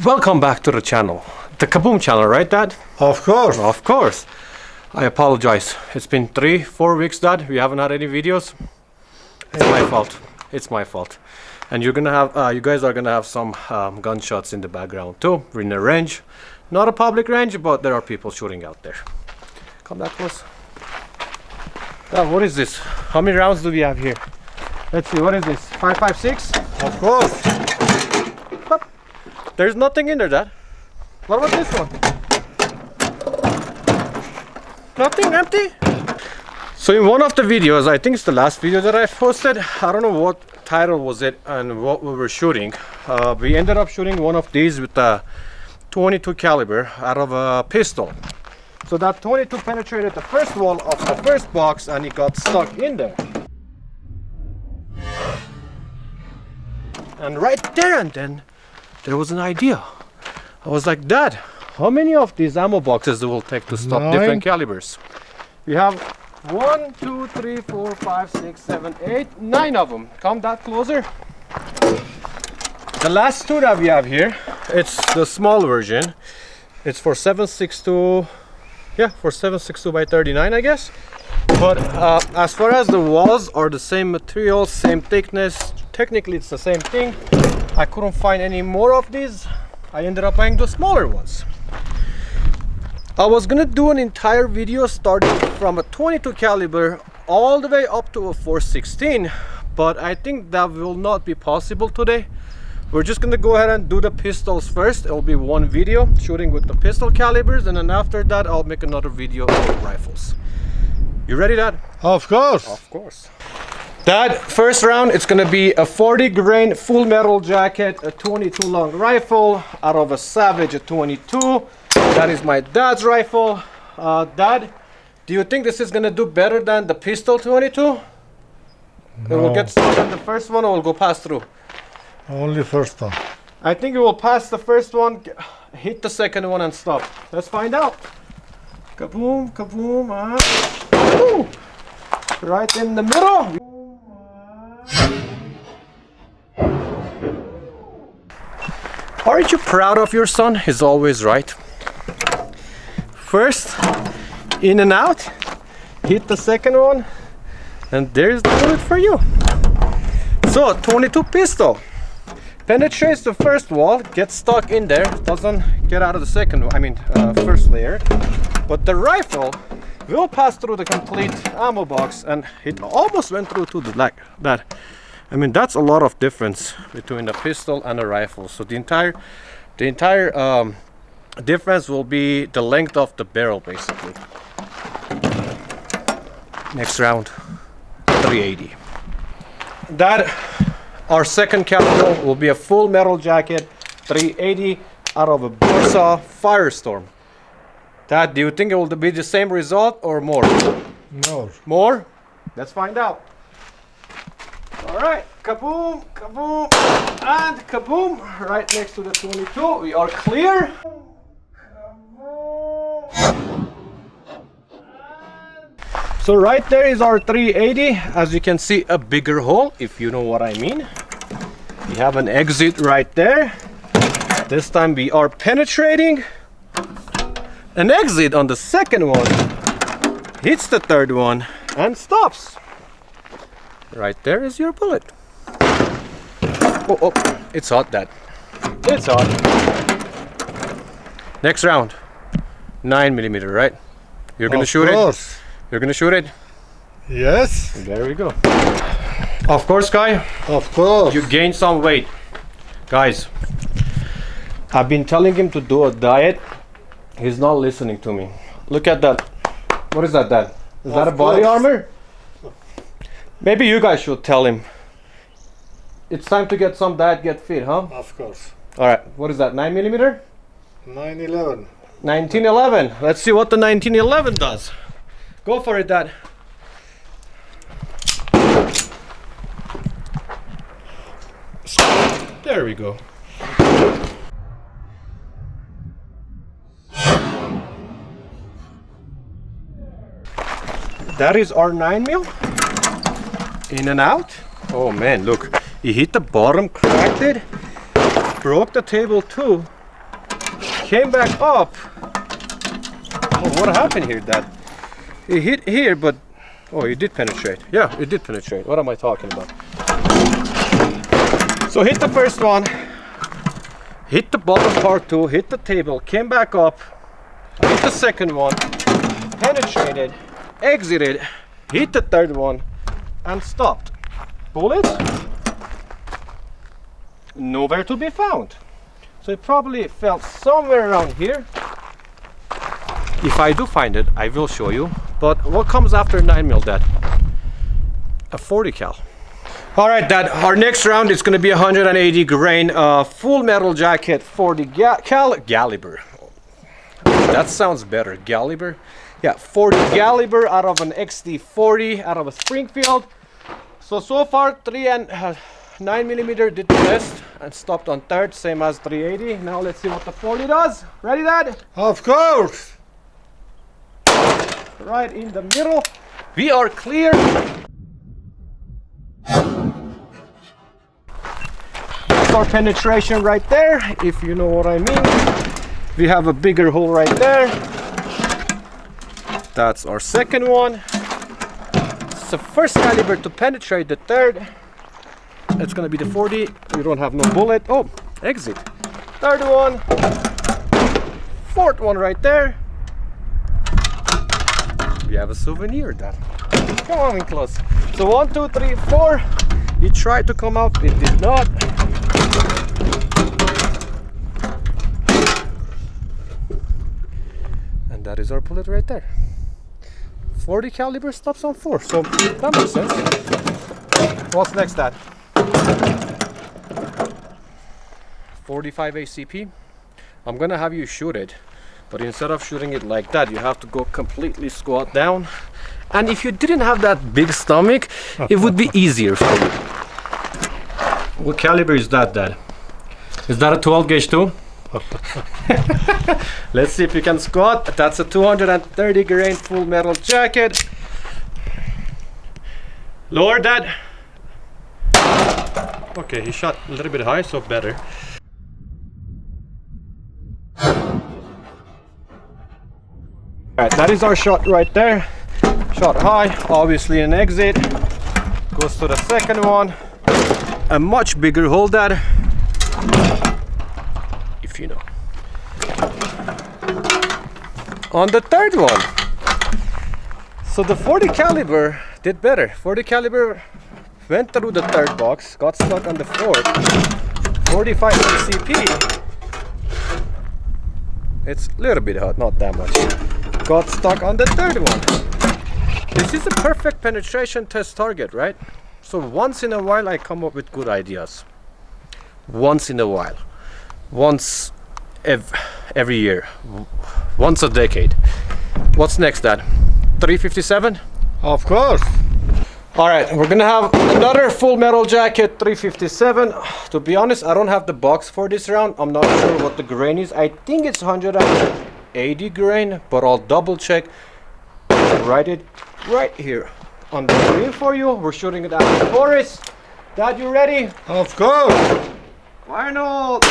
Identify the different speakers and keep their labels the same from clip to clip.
Speaker 1: Welcome back to the channel. The Kaboom channel, right, Dad?
Speaker 2: Of course.
Speaker 1: Of course. I apologize. It's been 3-4 weeks, Dad. We haven't had any videos. It's my fault. It's my fault. And you're gonna have, you guys are gonna have some gunshots in the background too. We're in a range, not a public range, but there are people shooting out there. Come that close. Dad, what is this? How many rounds do we have here? Let's see. What is this? 5.56?
Speaker 2: Of course.
Speaker 1: There's nothing in there, Dad. What about this one? Nothing, empty. So in one of the videos, I think it's the last video that I posted, I don't know what title was it and what we were shooting. We ended up shooting one of these with a 22 caliber out of a pistol. So that 22 penetrated the first wall of the first box and it got stuck in there. And right there and then, there was an idea. I was like, Dad, how many of these ammo boxes it will take to stop different calibers? We have 1, 2, 3, 4, 5, 6, 7, 8, 9 of them. Come that closer. The last two that we have here, it's the small version. It's for 7.62, yeah, for 7.62 by 39, I guess. But as far as the walls are the same material, same thickness, technically it's the same thing. I couldn't find any more of these. I ended up buying the smaller ones. I was gonna do an entire video starting from a 22 caliber all the way up to a 416, but I think that will not be possible today. We're just gonna go ahead and do the pistols first. It'll be one video shooting with the pistol calibers, and then after that I'll make another video with rifles. You ready, Dad?
Speaker 2: Of course.
Speaker 1: Of course. Dad, first round, it's gonna be a 40 grain full metal jacket, a 22 long rifle out of a Savage, a 22. That is my dad's rifle. Dad, do you think this is gonna do better than the pistol 22?
Speaker 2: No.
Speaker 1: It will get stuck on the first one or will go pass through?
Speaker 2: Only first one.
Speaker 1: I think it will pass the first one, hit the second one and stop. Let's find out. Kaboom, kaboom, Ooh. Right in the middle. Aren't you proud of your son? He's always right. First, in and out, hit the second one, and there's the bullet for you. So, 22 pistol. Penetrates the first wall, gets stuck in there, doesn't get out of the second, first layer. But the rifle will pass through the complete ammo box, and it almost went through to the like that. I mean, that's a lot of difference between a pistol and a rifle. So the entire difference will be the length of the barrel, basically. Next round, 380. That, our second caliber will be a full metal jacket, 380 out of a Bursa Firestorm. Dad, do you think it will be the same result or more?
Speaker 2: No.
Speaker 1: More? Let's find out. All right, kaboom, kaboom, and kaboom, right next to the 22. We are clear. So right there is our 380. As you can see, a bigger hole, if you know what I mean. We have an exit right there. This time we are penetrating. An exit on the second one. Hits the third one and stops. Right there is your bullet. Oh, it's hot, Dad. It's hot. Next round, 9mm, right? You're gonna shoot it?
Speaker 2: Of course.
Speaker 1: You're gonna shoot it?
Speaker 2: Yes.
Speaker 1: There we go. Of course, Guy.
Speaker 2: Of course.
Speaker 1: You gained some weight. Guys, I've been telling him to do a diet. He's not listening to me. Look at that. What is that, Dad? Is that a body armor? Maybe you guys should tell him. It's time to get some diet, get fit, huh?
Speaker 2: Of course.
Speaker 1: Alright, what is that, 9mm?
Speaker 2: 911.
Speaker 1: 1911. Let's see what the 1911 does. Go for it, Dad. There we go. That is our 9mm. In and out. Oh man, look. He hit the bottom, cracked it, broke the table too. came back up. Oh, what happened here, Dad? It hit here, but oh, it did penetrate. Yeah, it did penetrate. What am I talking about? So hit the first one, hit the bottom part too, hit the table, came back up, hit the second one, penetrated, exited, hit the third one, and stopped. Bullet? Nowhere to be found. So it probably fell somewhere around here. If I do find it, I will show you. But what comes after 9mm, Dad? A 40 cal. All right, Dad, our next round is going to be 180 grain full metal jacket 40 caliber. That sounds better, caliber. Yeah, 40 caliber out of an XT40 out of a Springfield. So far 3 and 9mm did the best and stopped on third, same as 380. Now let's see what the 40 does. Ready, Dad?
Speaker 2: Of course.
Speaker 1: Right in the middle. We are clear. That's our penetration right there, if you know what I mean. We have a bigger hole right there. That's our second one. It's the first caliber to penetrate the third. It's gonna be the 40. We don't have no bullet. Oh, exit. Third one. Fourth one right there. We have a souvenir, Dad. Come on in close. So 1, 2, 3, 4. It tried to come out, it did not. And that is our bullet right there. 40 caliber stops on 4, so that makes sense. What's next, Dad? 45 ACP. I'm gonna have you shoot it, but instead of shooting it like that, you have to go completely squat down. And if you didn't have that big stomach, it would be easier for you. What caliber is that, Dad? Is that a 12 gauge too? Let's see if you can squat. That's a 230 grain full metal jacket. Lower, Dad. Okay, he shot a little bit high, so better. Alright, that is our shot right there. Shot high, obviously an exit. Goes to the second one. A much bigger hole, Dad. If you know. On the third one. So the 40 caliber did better. 40 caliber went through the third box, got stuck on the fourth. 45 ACP. It's a little bit hot, not that much. Got stuck on the third one. This is a perfect penetration test target, right? So once in a while I come up with good ideas. Once in a while. Once every year. Once a decade. What's next, Dad? 357?
Speaker 2: Of course.
Speaker 1: Alright, we're gonna have another full metal jacket 357. To be honest, I don't have the box for this round. I'm not sure what the grain is. I think it's 180 grain, but I'll double check. Write it right here on the screen for you. We're shooting it at the forest. Dad, you ready?
Speaker 2: Of course.
Speaker 1: Arnold!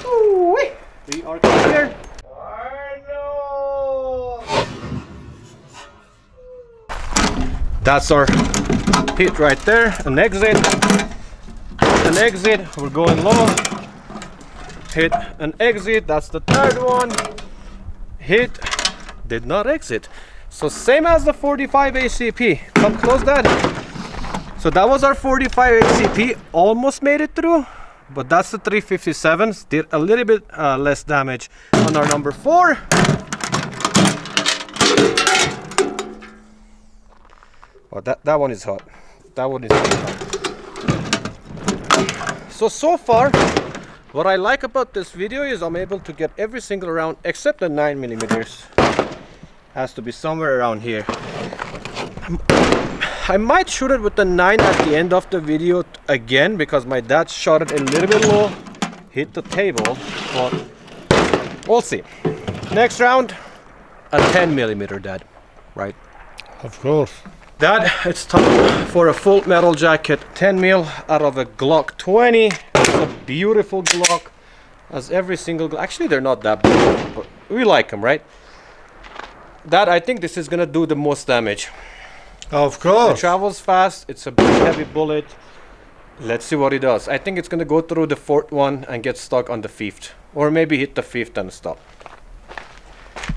Speaker 1: Ooh-wee. We are clear. Arnold! That's our hit right there. An exit. An exit. We're going low. Hit an exit. That's the third one. Hit. Did not exit. So same as the 45 ACP. Come close, Dad. So that was our 45 ACP. Almost made it through. But that's the 357s. Did a little bit less damage on our number 4. Oh, that one is hot. That one is hot. So far, what I like about this video is I'm able to get every single round except the 9mm. Has to be somewhere around here. I might shoot it with the 9 at the end of the video again because my dad shot it a little bit low, hit the table, but we'll see. Next round, a 10mm, Dad, right?
Speaker 2: Of course.
Speaker 1: Dad, it's time for a full metal jacket 10mm out of a Glock 20. It's a beautiful Glock. as every single. Actually, they're not that big, but we like them, right? That I think this is gonna do the most damage.
Speaker 2: Of
Speaker 1: It
Speaker 2: course.
Speaker 1: travels fast. It's a big, heavy bullet. Let's see what it does. I think it's gonna go through the fourth one and get stuck on the fifth, or maybe hit the fifth and stop.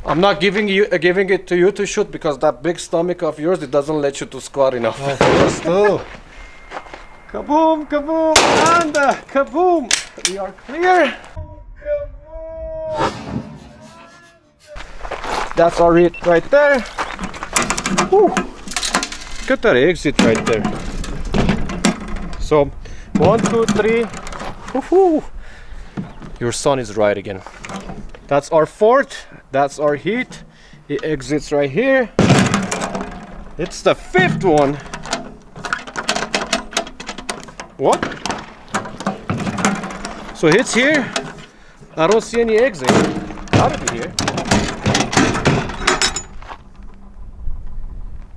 Speaker 1: I'm not giving it to you to shoot because that big stomach of yours, it doesn't let you to squat enough.
Speaker 2: Of course too.
Speaker 1: Kaboom, kaboom, and kaboom. We are clear. That's our hit right there. Whew. Look at that exit right there. So 1, 2, 3. Woohoo! Your son is right again. That's our fourth. That's our hit. It exits right here. It's the fifth one. What? So hits here. I don't see any exit. Gotta be here.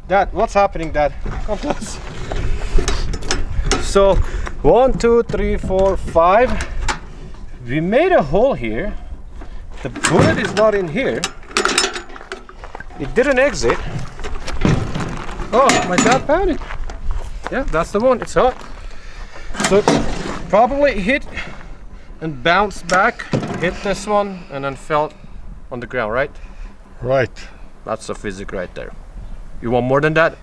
Speaker 1: Dad, what's happening, Dad? Come close. So 1, 2, 3, 4, 5. We made a hole here. The bullet is not in here. It didn't exit. Oh, my dad found it. Yeah, that's the one. It's hot. So probably hit and bounced back, hit this one, and then fell on the ground, right?
Speaker 2: Right.
Speaker 1: That's the physics right there. You want more than that?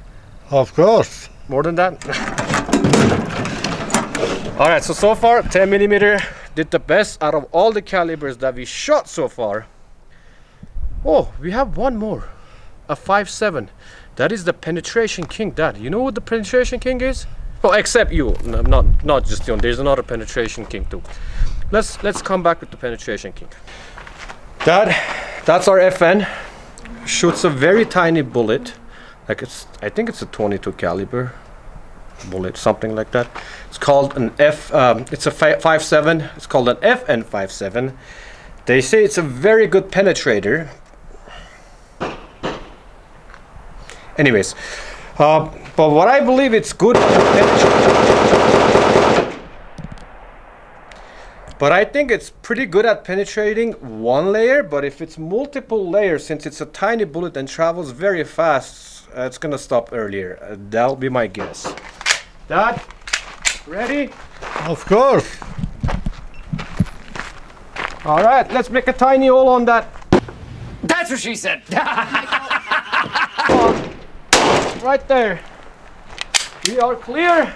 Speaker 2: Of course.
Speaker 1: More than that? Alright, so far 10mm did the best out of all the calibers that we shot so far. Oh, we have one more. A 5.7. That is the penetration king, Dad. You know what the penetration king is? Oh, except you. No, not just you. There's another penetration king too. Let's come back with the penetration king. Dad, that's our FN. Shoots a very tiny bullet. Like I think it's a 22 caliber bullet, something like that. It's called an it's a 5.7. It's called an FN 5.7. They say it's a very good penetrator. Anyways, but what I believe it's good at penetrating. But I think it's pretty good at penetrating one layer. But if it's multiple layers, since it's a tiny bullet and travels very fast, it's gonna stop earlier. That'll be my guess. Dad, ready?
Speaker 2: Of course.
Speaker 1: All right, let's make a tiny hole on that.
Speaker 3: That's what she said.
Speaker 1: Right there. We are clear.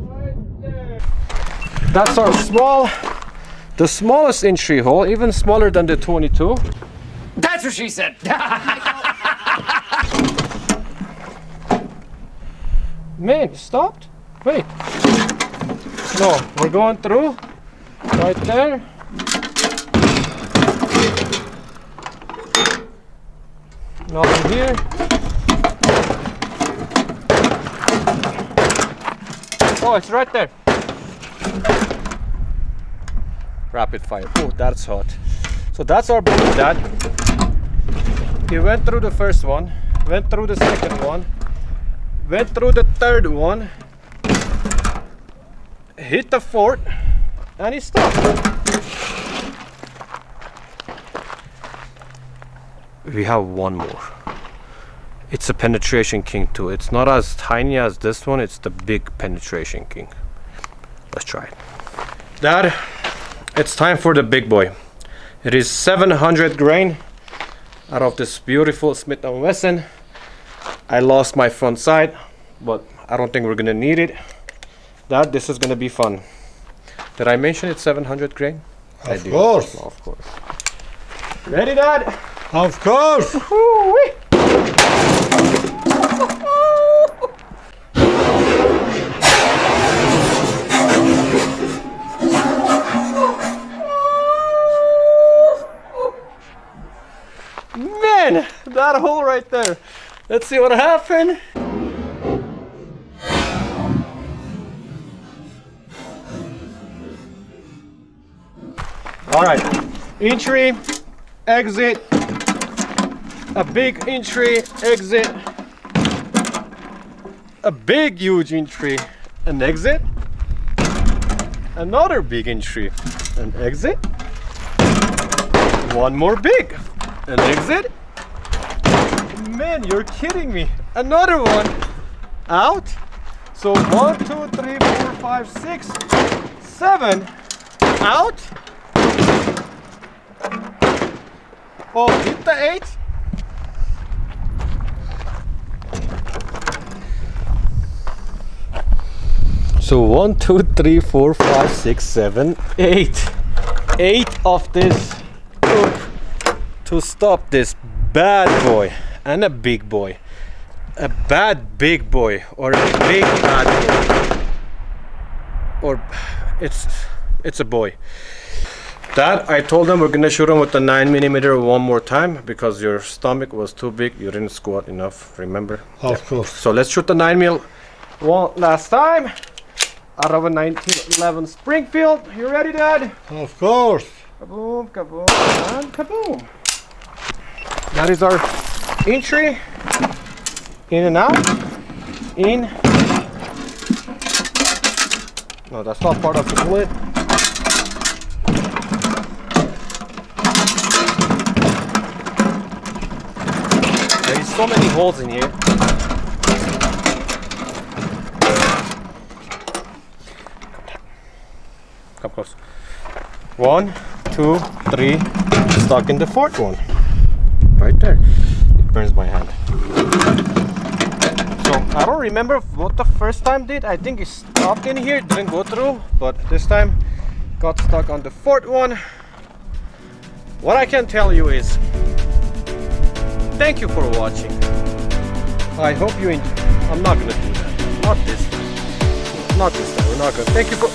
Speaker 1: Right there. That's our the smallest entry hole, even smaller than the 22.
Speaker 3: That's what she said.
Speaker 1: Man, it stopped? Wait. No, we're going through. Right there. Nothing here. Oh, it's right there. Rapid fire. Oh, that's hot. So that's our bullet, Dad. He went through the first one, went through the second one, went through the third one, hit the fourth, and he stopped. We have one more. It's a penetration king too. It's not as tiny as this one, it's the big penetration king. Let's try it. Dad, it's time for the big boy. It is 700 grain out of this beautiful Smith & Wesson. I lost my front sight, but I don't think we're gonna need it. Dad, this is gonna be fun. Did I mention it's 700 grain?
Speaker 2: Of course.
Speaker 1: Of course. Ready, Dad?
Speaker 2: Of course.
Speaker 1: Woo-wee. Man, that hole right there. Let's see what happened. All right, entry, exit, a big entry, exit, a big huge entry, an exit, Another big entry. An exit. One more big. An exit. Man, you're kidding me. Another one. Out. So 1, 2, 3, 4, 5, 6, 7. Out. Oh, hit the 8. So 1, 2, 3, 4, 5, 6, 7, 8. 8 of this hook to stop this bad boy and a big boy. A bad big boy or a big bad boy. Or it's a boy. Dad, I told them we're gonna shoot him with the 9mm one more time because your stomach was too big. You didn't squat enough, remember?
Speaker 2: Of course.
Speaker 1: So let's shoot the 9mm one last time. Out of a 1911 Springfield. You ready, Dad?
Speaker 2: Of course.
Speaker 1: Kaboom, kaboom, and kaboom. That is our entry. In and out. In. No, that's not part of the bullet. There is so many holes in here. Come close. 1, 2, 3. Stuck in the fourth one. Right there. It burns my hand. So I don't remember what the first time did. I think it stopped in here, didn't go through, but this time got stuck on the fourth one. What I can tell you is thank you for watching. I hope you enjoy. I'm not gonna do that. Not this time. Not this time. We're not gonna. Thank you for